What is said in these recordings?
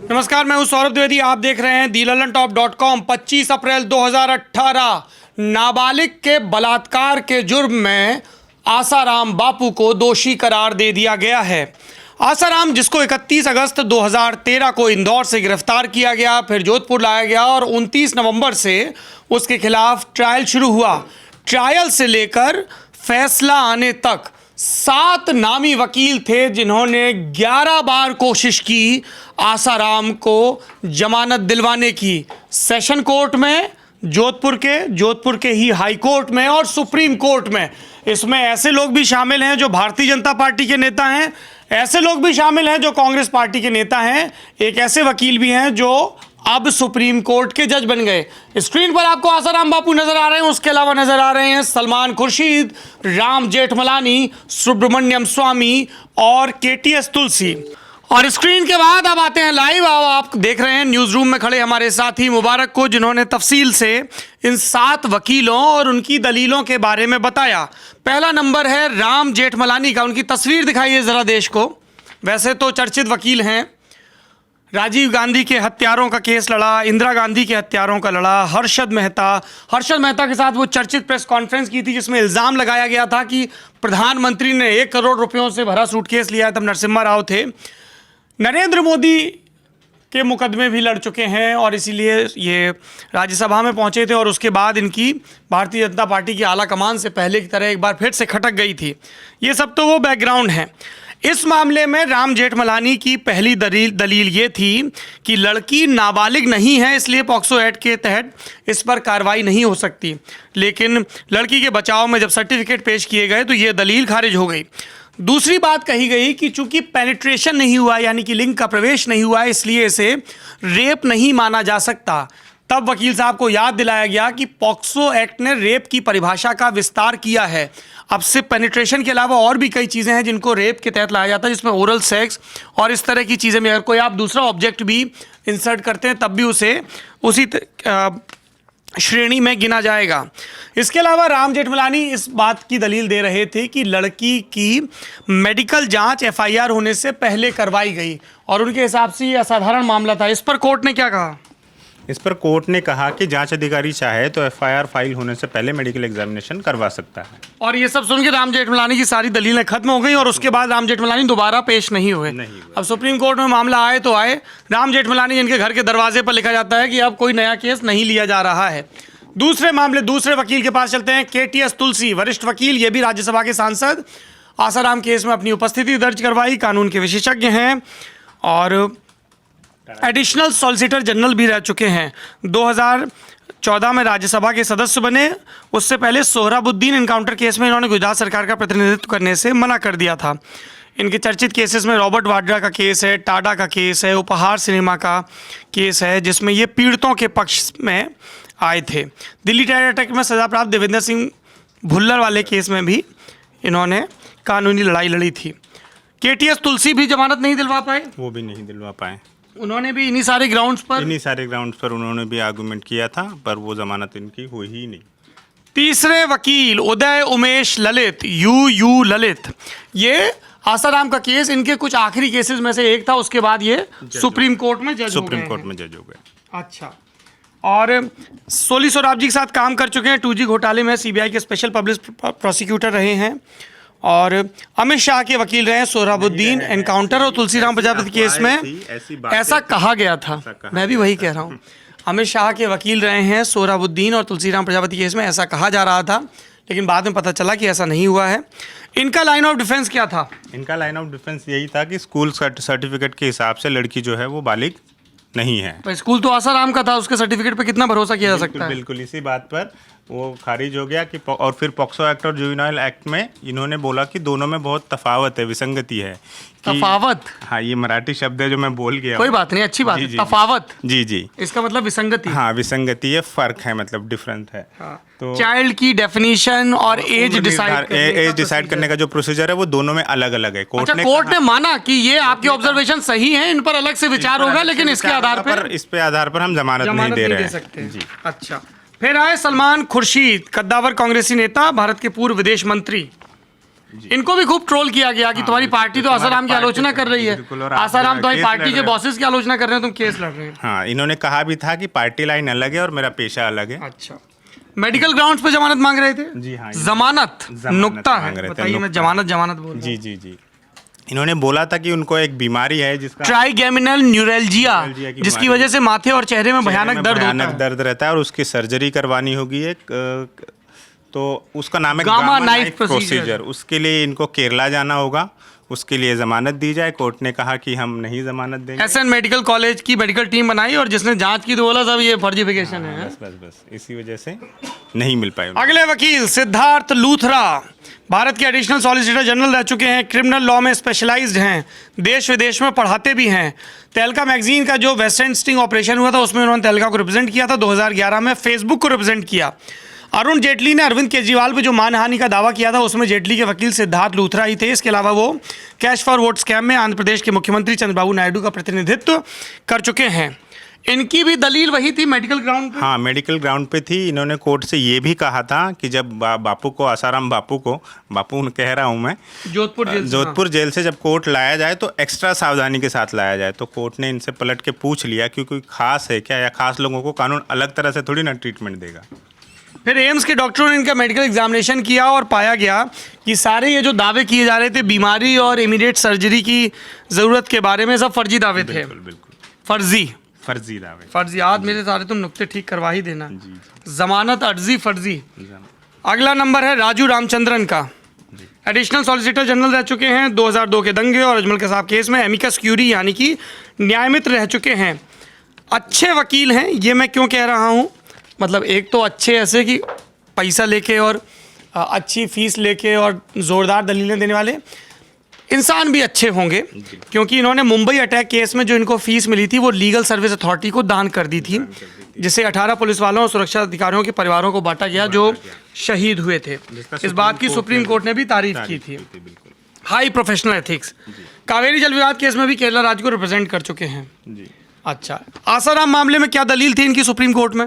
नमस्कार, मैं हूं सौरभ द्विवेदी। आप देख रहे हैं thelalantop.com। 25 अप्रैल 2018 नाबालिग के बलात्कार के जुर्म में आसाराम बापू को दोषी करार दे दिया गया है। आसाराम, जिसको 31 अगस्त 2013 को इंदौर से गिरफ्तार किया गया, फिर जोधपुर लाया गया और 29 नवंबर से उसके खिलाफ ट्रायल शुरू हुआ। ट्रायल से लेकर फैसला आने तक 7 नामी वकील थे जिन्होंने 11 बार कोशिश की आसाराम को जमानत दिलवाने की। सेशन कोर्ट में, जोधपुर के ही हाई कोर्ट में और सुप्रीम कोर्ट में। इसमें ऐसे लोग भी शामिल हैं जो भारतीय जनता पार्टी के नेता हैं, ऐसे लोग भी शामिल हैं जो कांग्रेस पार्टी के नेता हैं, एक ऐसे वकील भी हैं जो अब सुप्रीम कोर्ट के जज बन गए। स्क्रीन पर आपको आसाराम बापू नजर आ रहे हैं, उसके अलावा नजर आ रहे हैं सलमान खुर्शीद, राम जेठमलानी, सुब्रमण्यम स्वामी और केटीएस तुलसी। और स्क्रीन के बाद अब आते हैं लाइव। आप देख रहे हैं न्यूज रूम में खड़े हमारे साथी मुबारक को, जिन्होंने तफसील से इन 7 वकीलों और उनकी दलीलों के बारे में बताया। पहला नंबर है राम जेठमलानी का। उनकी तस्वीर दिखाइए जरा देश को। वैसे तो चर्चित वकील हैं, राजीव गांधी के हत्यारों का केस लड़ा, इंदिरा गांधी के हत्यारों का लड़ा। हर्षद मेहता के साथ वो चर्चित प्रेस कॉन्फ्रेंस की थी जिसमें इल्ज़ाम लगाया गया था कि प्रधानमंत्री ने 1 करोड़ रुपयों से भरा सूटकेस लिया है, तब नरसिम्हा राव थे। नरेंद्र मोदी के मुकदमे भी लड़ चुके हैं और इसीलिए ये राज्यसभा में पहुंचे थे और उसके बाद इनकी भारतीय जनता पार्टी की आला कमान से पहले की तरह एक बार फिर से खटक गई थी। ये सब तो वो बैकग्राउंड है। इस मामले में राम जेठमलानी की पहली दलील ये थी कि लड़की नाबालिग नहीं है, इसलिए पॉक्सो एक्ट के तहत इस पर कार्रवाई नहीं हो सकती। लेकिन लड़की के बचाव में जब सर्टिफिकेट पेश किए गए तो ये दलील खारिज हो गई। दूसरी बात कही गई कि चूंकि पेनिट्रेशन नहीं हुआ, यानी कि लिंग का प्रवेश नहीं हुआ, इसलिए इसे रेप नहीं माना जा सकता। तब वकील साहब को याद दिलाया गया कि पॉक्सो एक्ट ने रेप की परिभाषा का विस्तार किया है। अब से पेनिट्रेशन के अलावा और भी कई चीज़ें हैं जिनको रेप के तहत लाया जाता है, जिसमें ओरल सेक्स और इस तरह की चीज़ें में अगर कोई आप दूसरा ऑब्जेक्ट भी इंसर्ट करते हैं तब भी उसे उसी श्रेणी में गिना जाएगा। इसके अलावा राम जेठमलानी इस बात की दलील दे रहे थे कि लड़की की मेडिकल जांच एफआईआर होने से पहले करवाई गई और उनके हिसाब से ये असाधारण मामला था। इस पर कोर्ट ने क्या कहा? इस पर कोर्ट ने कहा कि जांच अधिकारी चाहे तो एफआईआर फाइल होने से पहले मेडिकल एग्जामिनेशन करवा सकता है। और ये सब सुन के राम जेठमलानी की सारी दलीलें खत्म हो गई और उसके बाद राम जेठमलानी दोबारा पेश नहीं हुए। अब सुप्रीम कोर्ट में मामला आए तो आए, राम जेठमलानी जिनके घर के दरवाजे पर लिखा जाता है कि अब कोई नया केस नहीं लिया जा रहा है। दूसरे वकील के पास चलते हैं। केटीएस तुलसी, वरिष्ठ वकील, ये भी राज्यसभा के सांसद, आसाराम केस में अपनी उपस्थिति दर्ज करवाई, कानून के विशेषज्ञ हैं और एडिशनल सॉलिसिटर जनरल भी रह चुके हैं। 2014 में राज्यसभा के सदस्य बने। उससे पहले सोहराबुद्दीन एनकाउंटर केस में इन्होंने गुजरात सरकार का प्रतिनिधित्व करने से मना कर दिया था। इनके चर्चित केसेस में रॉबर्ट वाड्रा का केस है, टाडा का केस है, उपहार सिनेमा का केस है, जिसमें ये पीड़ितों के पक्ष में आए थे। दिल्ली टेरर अटैक में सजा प्राप्त देवेंद्र सिंह भुल्लर वाले केस में भी इन्होंने कानूनी लड़ाई लड़ी थी। केटीएस तुलसी भी जमानत नहीं दिलवा पाए, वो भी नहीं दिलवा पाए। उन्होंने भी इन्हीं सारे ग्राउंड्स पर उन्होंने भी आर्गुमेंट किया था, पर वो जमानत इनकी हुई ही नहीं। तीसरे वकील उदय उमेश ललित, यू ललित, ये आसाराम का केस इनके कुछ आखिरी केसेस में से एक था। उसके बाद ये सुप्रीम कोर्ट में जज हो गए। अच्छा। और सोली सोराब जी के साथ काम कर चुके हैं। 2G घोटाले में सीबीआई के स्पेशल पब्लिक प्रोसिक्यूटर रहे हैं और अमित शाह के वकील रहे हैं। सोहराबुद्दीन एनकाउंटर और तुलसीराम प्रजापति केस में ऐसा कहा गया था, मैं भी वही कह रहा हूँ। अमित शाह के वकील रहे हैं सोहराबुद्दीन और तुलसीराम प्रजापति केस में, ऐसा कहा जा रहा था, लेकिन बाद में पता चला कि ऐसा नहीं हुआ है। इनका लाइन ऑफ डिफेंस क्या था? इनका लाइन ऑफ डिफेंस यही था कि स्कूल सर्टिफिकेट के हिसाब से लड़की जो है वो बालिग नहीं है। पर स्कूल तो आसाराम का था, उसके सर्टिफिकेट पे कितना भरोसा किया जा सकता है? बिल्कुल, इसी बात पर वो खारिज हो गया कि और फिर पॉक्सो एक्ट और जुवेनाइल एक्ट में इन्होंने बोला कि दोनों में बहुत तफावत है, विसंगति है। तफावत? हाँ, ये मराठी शब्द है जो मैं बोल गया। कोई बात नहीं, अच्छी बात है। तफावत, जी, इसका मतलब विसंगति। हाँ, विसंगति है, फर्क है, मतलब डिफरेंट है। हाँ। तो चाइल्ड की डेफिनेशन और एज डिसाइड करने का जो प्रोसीजर है वो दोनों में अलग अलग है। कोर्ट ने माना कि ये आपकी ऑब्जर्वेशन सही है, इन पर अलग से विचार होगा, लेकिन इसके आधार पर हम जमानत नहीं दे रहे हैं। जी, अच्छा। फिर आए सलमान खुर्शीद, कद्दावर कांग्रेसी नेता, भारत के पूर्व विदेश मंत्री। इनको भी खूब ट्रोल किया गया कि तुम्हारी पार्टी तो आसाराम की आलोचना कर रही है, बिल्कुल, और आप आसाराम तुम्हारी केस पार्टी लड़ के रहे हो। बॉसेस की आलोचना कर रहे हो, तुम केस लड़ रहे हो। हाँ, इन्होंने कहा भी था कि पार्टी लाइन अलग है और मेरा पेशा अलग है। अच्छा, मेडिकल ग्राउंड्स पे जमानत मांग रहे थे? जी हाँ, जमानत नुक्ता मांग है, रहे थे, बताइए। मैं नुक्ता। जमानत बोल रहा जी जी जी। इन्होंने बोला था कि उनको एक बीमारी है जिसका ट्राइगेमिनल न्यूरैल्जिया, न्यूरैल्जिया की जिसकी बीमारी वजह से माथे और चेहरे में भयानक में दर्द होता भयानक है। दर्द रहता है और उसकी सर्जरी करवानी होगी एक तो उसका नाम है gamma gamma knife knife procedure. Procedure. उसके लिए इनको केरला जाना होगा, उसके लिए ज़मानत दी जाए। कोर्ट ने कहा कि हम नहीं ज़मानत देंगे। एसएन मेडिकल कॉलेज की मेडिकल टीम बनाई और जिसने जांच की तो बोला सब ये फर्जिफिकेशन है। बस बस बस इसी वजह से नहीं मिल पाए उनको। अगले वकील सिद्धार्थ लूथरा भारत के एडिशनल सॉलिसिटर जनरल रह चुके हैं, क्रिमिनल लॉ में स्पेशलाइज्ड हैं, देश विदेश में पढ़ाते भी हैं। तहलका मैगजीन का जो वेस्ट एंड स्टिंग ऑपरेशन हुआ था उसमें उन्होंने तहलका को रिप्रेजेंट किया था। 2011 में फेसबुक को रिप्रेजेंट किया। अरुण जेटली ने अरविंद केजरीवाल पे जो मानहानि का दावा किया था उसमें जेटली के वकील सिद्धार्थ लूथरा ही थे। इसके अलावा वो कैश फॉर वोट स्कैम में आंध्र प्रदेश के मुख्यमंत्री चंद्रबाबू नायडू का प्रतिनिधित्व कर चुके हैं। इनकी भी दलील वही थी मेडिकल ग्राउंड पे। हाँ, मेडिकल ग्राउंड पे थी। इन्होंने कोर्ट से ये भी कहा था कि जब बापू को, आसाराम बापू को, बापू कह रहा हूँ मैं, जोधपुर जेल से जब कोर्ट लाया जाए तो एक्स्ट्रा सावधानी के साथ लाया जाए। तो कोर्ट ने इनसे पलट के पूछ लिया कि कोई खास है क्या, या खास लोगों को कानून अलग तरह से थोड़ी ना ट्रीटमेंट देगा। फिर एम्स के डॉक्टरों ने इनका मेडिकल एग्जामिनेशन किया और पाया गया कि सारे ये जो दावे किए जा रहे थे बीमारी और इमीडिएट सर्जरी की ज़रूरत के बारे में, सब फर्जी दावे थे। बिल्कुल बिल्कुल फर्जी दावे। फर्जी। आज मेरे सारे तुम नुक्ते ठीक करवा ही देना। जमानत अर्जी फर्जी। अगला नंबर है राजू रामचंद्रन का, एडिशनल सॉलिसिटर जनरल रह चुके हैं। 2002 के दंगे और अजमल कसाब केस में एमिकस क्यूरी यानी कि न्यायमित्र रह चुके हैं। अच्छे वकील हैं। ये मैं क्यों कह रहा हूँ, मतलब एक तो अच्छे ऐसे कि पैसा लेके और अच्छी फीस लेके और ज़ोरदार दलीलें देने वाले इंसान भी अच्छे होंगे, क्योंकि इन्होंने मुंबई अटैक केस में जो इनको फीस मिली थी वो लीगल सर्विस अथॉरिटी को दान कर दी थी, जिसे 18 पुलिस वालों और सुरक्षा अधिकारियों के परिवारों को बांटा गया जो शहीद हुए थे। इस बात की सुप्रीम कोर्ट ने भी तारीफ की थी। High professional ethics. कावेरी जल विवाद केस में भी केरला राज्य को रिप्रेजेंट कर चुके हैं। अच्छा, आसाराम मामले में क्या दलील थी इनकी सुप्रीम कोर्ट में?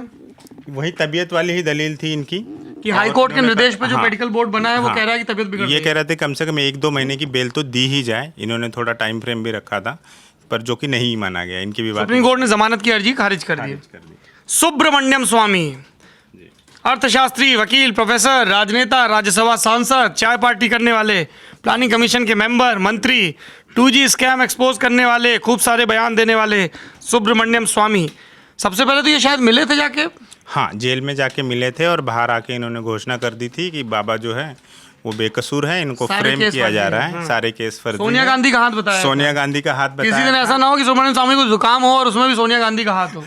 वही तबीयत वाली ही दलील थी इनकी कि हाई कोर्ट के निर्देश पे जो मेडिकल बोर्ड बना है वो कह रहा है कि तबीयत बिगड़ ये कह रहे थे कम से कम 1-2 महीने की बेल तो दी ही जाए। इन्होंने थोड़ा टाइम फ्रेम भी रखा था, पर जो कि नहीं माना गया। इनकी भी बात सुप्रीम कोर्ट ने जमानत की अर्जी खारिज कर दी। सुब्रमण्यम स्वामी, अर्थशास्त्री, वकील, प्रोफेसर, राजनेता, राज्यसभा सांसद, चाय पार्टी करने वाले, प्लानिंग कमीशन के मेंबर, मंत्री, 2G स्कैम एक्सपोज करने वाले, खूब सारे बयान देने वाले सुब्रमण्यम स्वामी। सबसे पहले तो ये शायद मिले थे जाके। हाँ, जेल में जाके मिले थे और बाहर आके इन्होंने घोषणा कर दी थी कि बाबा जो है वो बेकसूर है, इनको फ्रेम किया जा रहा है, सारे केस फर्जी। सोनिया गांधी का हाथ बताया, सोनिया गांधी का हाथ बताया। किसी दिन ऐसा ना हो कि सुब्रमण्यम स्वामी को जुकाम हो और उसमें भी सोनिया गांधी का हाथ हो।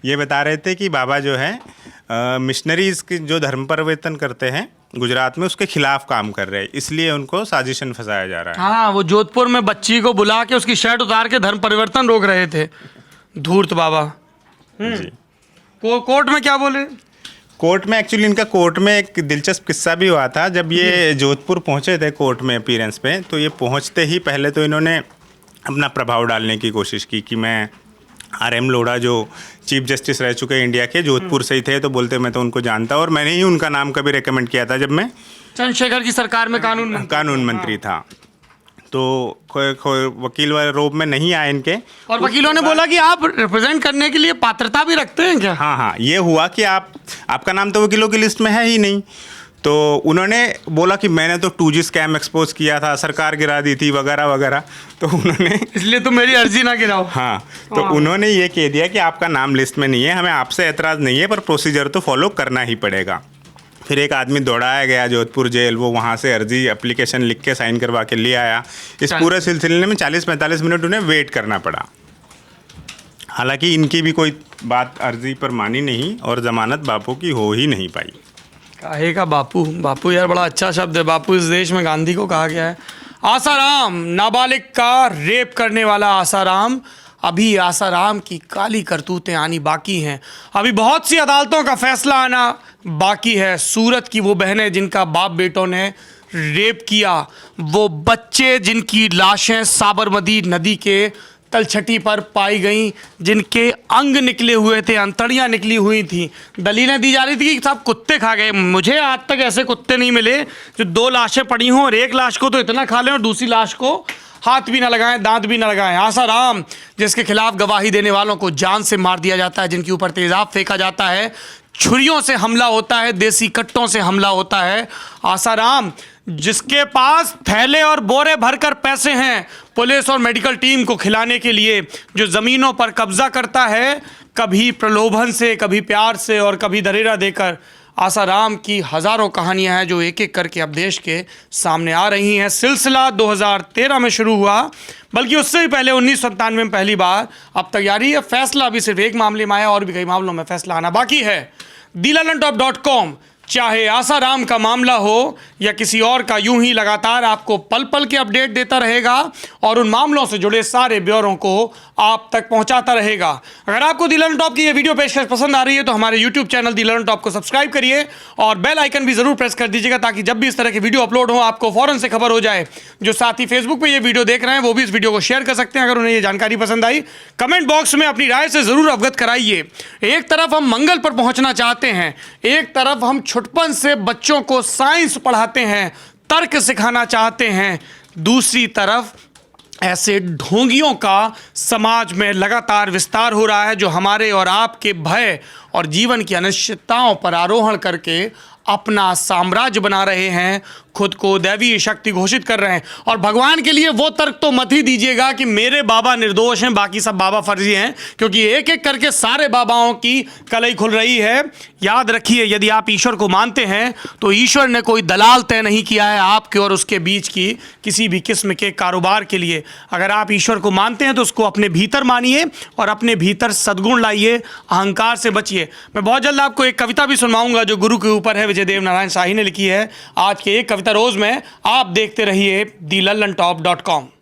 ये बता रहे थे कि बाबा जो है मिशनरीज की जो धर्म परिवर्तन करते हैं गुजरात में, उसके खिलाफ काम कर रहे हैं, इसलिए उनको साजिशन फंसाया जा रहा है। हाँ, वो जोधपुर में बच्ची को बुला के उसकी शर्ट उतार के धर्म परिवर्तन रोक रहे थे, धूर्त बाबा। जी। कोर्ट में क्या बोले? कोर्ट में एक्चुअली इनका कोर्ट में एक दिलचस्प किस्सा भी हुआ था। जब ये जोधपुर पहुंचे थे कोर्ट में अपीयरेंस पे, तो ये पहुंचते ही पहले तो इन्होंने अपना प्रभाव डालने की कोशिश की कि मैं RM लोढ़ा जो चीफ जस्टिस रह चुके हैं इंडिया के, जोधपुर से ही थे, तो बोलते मैं तो उनको जानता और मैंने ही उनका नाम कभी रिकमेंड किया था जब मैं चंद्रशेखर की सरकार में कानून मंत्री था। तो वकील वाले रोब में नहीं आए इनके, और वकीलों ने बोला कि आप रिप्रेजेंट करने के लिए पात्रता भी रखते हैं क्या? हाँ, ये हुआ कि आपका नाम तो वकीलों की लिस्ट में है ही नहीं। तो उन्होंने बोला कि मैंने तो 2G स्कैम एक्सपोज किया था, सरकार गिरा दी थी वगैरह वगैरह, तो उन्होंने इसलिए तुम मेरी अर्जी ना गिराओ। हाँ, तो उन्होंने ये कह दिया कि आपका नाम लिस्ट में नहीं है, हमें आपसे एतराज़ नहीं है, पर प्रोसीजर तो फॉलो करना ही पड़ेगा। फिर एक आदमी दौड़ाया गया जोधपुर जेल, वो वहाँ से अर्जी एप्लीकेशन लिख के साइन करवा के ले आया। इस पूरे सिलसिले में 40-45 मिनट उन्हें वेट करना पड़ा। हालांकि इनकी भी कोई बात अर्जी पर मानी नहीं और ज़मानत बापू की हो ही नहीं पाई। काहे का बापू? बापू यार बड़ा अच्छा शब्द है। बापू इस देश में गांधी को कहा गया है। आसाराम, नाबालिग का रेप करने वाला आसाराम, अभी आसाराम की काली करतूतें आनी बाकी हैं। अभी बहुत सी अदालतों का फैसला आना बाकी है। सूरत की वो बहनें जिनका बाप बेटों ने रेप किया, वो बच्चे जिनकी लाशें साबरमती नदी के तलछटी पर पाई गई, जिनके अंग निकले हुए थे, अंतड़ियां निकली हुई थी। दलीलें दी जा रही थी कि सब कुत्ते खा गए। मुझे आज तक ऐसे कुत्ते नहीं मिले जो 2 लाशें पड़ी हों और एक लाश को तो इतना खा लें और दूसरी लाश को हाथ भी ना लगाएं, दांत भी ना लगाएं। आसाराम, जिसके खिलाफ गवाही देने वालों को जान से मार दिया जाता है, जिनके ऊपर तेजाब फेंका जाता है, छुरियों से हमला होता है, देसी कट्टों से हमला होता है। आसाराम, जिसके पास थैले और बोरे भरकर पैसे हैं पुलिस और मेडिकल टीम को खिलाने के लिए, जो ज़मीनों पर कब्जा करता है, कभी प्रलोभन से, कभी प्यार से और कभी दरेरा देकर। आसाराम की हज़ारों कहानियां हैं जो एक एक करके अब देश के सामने आ रही हैं। सिलसिला 2013 में शुरू हुआ, बल्कि उससे भी पहले 1997 में पहली बार। अब तक जारी है। फैसला अभी सिर्फ एक मामले में आया और भी कई मामलों में फैसला आना बाकी है। DLalantTop.com, चाहे आसाराम का मामला हो या किसी और का, यूं ही लगातार आपको पल पल के अपडेट देता रहेगा और उन मामलों से जुड़े सारे ब्यौरों को आप तक पहुंचाता रहेगा। अगर आपको दी ललन टॉप की ये वीडियो पेशकश पसंद आ रही है तो हमारे यूट्यूब चैनल दी ललन टॉप को सब्सक्राइब करिए और बेल आइकन भी जरूर प्रेस कर दीजिएगा, ताकि जब भी इस तरह की वीडियो अपलोड हो आपको फौरन से खबर हो जाए। जो साथी फेसबुक पे ये वीडियो देख रहे हैं वो भी इस वीडियो को शेयर कर सकते हैं अगर उन्हें ये जानकारी पसंद आई। कमेंट बॉक्स में अपनी राय से जरूर अवगत कराइए। एक तरफ हम मंगल पर पहुंचना चाहते हैं, एक तरफ हम छुटपन से बच्चों को साइंस पढ़ाते हैं, तर्क सिखाना चाहते हैं, दूसरी तरफ ऐसे ढोंगियों का समाज में लगातार विस्तार हो रहा है जो हमारे और आपके भय और जीवन की अनिश्चितताओं पर आरोहण करके अपना साम्राज्य बना रहे हैं, खुद को दैवीय शक्ति घोषित कर रहे हैं। और भगवान के लिए वो तर्क तो मत ही दीजिएगा कि मेरे बाबा निर्दोष हैं, बाकी सब बाबा फर्जी हैं, क्योंकि एक एक करके सारे बाबाओं की कलई खुल रही है। याद रखिए, यदि आप ईश्वर को मानते हैं तो ईश्वर ने कोई दलाल तय नहीं किया है आपके और उसके बीच की किसी भी किस्म के कारोबार के लिए। अगर आप ईश्वर को मानते हैं तो उसको अपने भीतर मानिए और अपने भीतर सद्गुण लाइए, अहंकार से बचिए। मैं बहुत जल्द आपको एक कविता भी सुनवाऊंगा जो गुरु के ऊपर है, विजय देव नारायण शाही ने लिखी है। आज के एक कविता रोज में आप देखते रहिए DLalantTop.com।